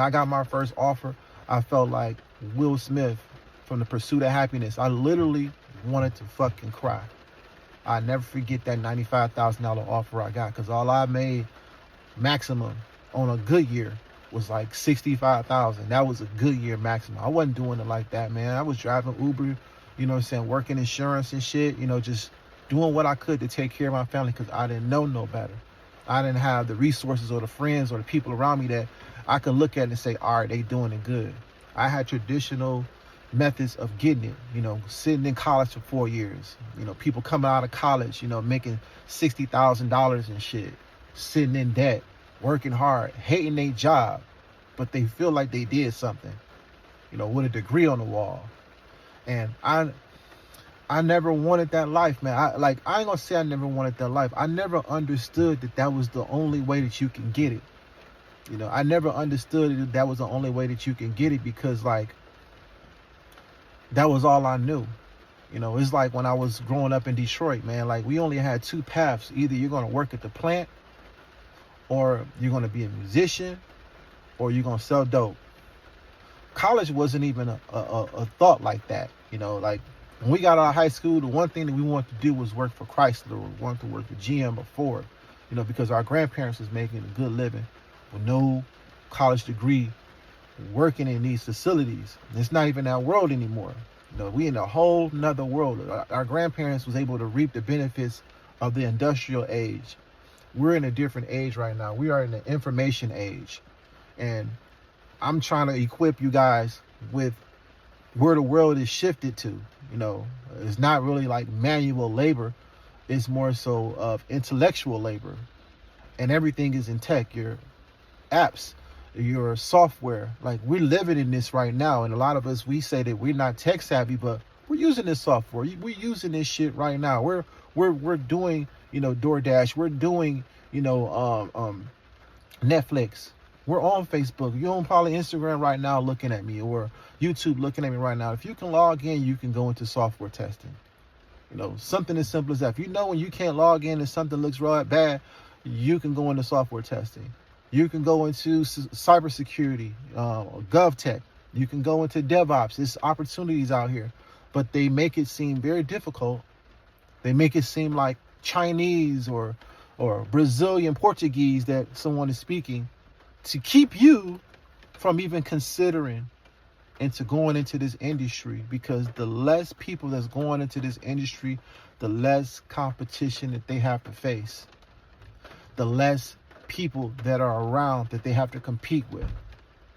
I got my first offer, I felt like Will Smith from The Pursuit of Happiness. I literally wanted to fucking cry. I never forget that $95,000 offer I got, because all I made maximum on a good year was like 65,000. That was a good year maximum. I wasn't doing it like that, man. I was driving Uber, you know what I'm saying, working insurance and shit, you know, just doing what I could to take care of my family, because I didn't know no better. I didn't have the resources or the friends or the people around me that I could look at and say, all right, they doing it good. I had traditional methods of getting it, you know, sitting in college for 4 years, you know, people coming out of college, you know, making $60,000 and shit, sitting in debt, working hard, hating their job, but they feel like they did something, you know, with a degree on the wall. And I never wanted that life, man. I ain't gonna say I never wanted that life. I never understood that that was the only way that you can get it. You know, I never understood that that was the only way that you can get it, because like that was all I knew. You know, it's like when I was growing up in Detroit, man, like we only had two paths. Either you're going to work at the plant, or you're going to be a musician, or you're going to sell dope. College wasn't even a thought like that. You know, like when we got out of high school, the one thing that we wanted to do was work for Chrysler, or we wanted to work for GM or Ford, you know, because our grandparents was making a good living with no college degree, working in these facilities. It's not even our world anymore. You know, we in a whole nother world. Our grandparents was able to reap the benefits of the industrial age. We're in a different age right now. We are in the information age. And I'm trying to equip you guys with where the world is shifted to. You know, it's not really like manual labor. It's more so of intellectual labor. And everything is in tech. Your apps, your software, like we're living in this right now. And a lot of us, we say that we're not tech savvy, but we're using this software. We're using this shit right now. We're doing, you know, DoorDash. We're doing, you know, Netflix. We're on Facebook. You're on probably Instagram right now looking at me, or YouTube looking at me right now. If you can log in, you can go into software testing. You know, something as simple as that. If you know when you can't log in and something looks right bad, you can go into software testing. You can go into cybersecurity, GovTech. You can go into DevOps. There's opportunities out here, but they make it seem very difficult. They make it seem like Chinese or Brazilian Portuguese that someone is speaking, to keep you from even considering into going into this industry. Because the less people that's going into this industry, the less competition that they have to face, the less people that are around that they have to compete with.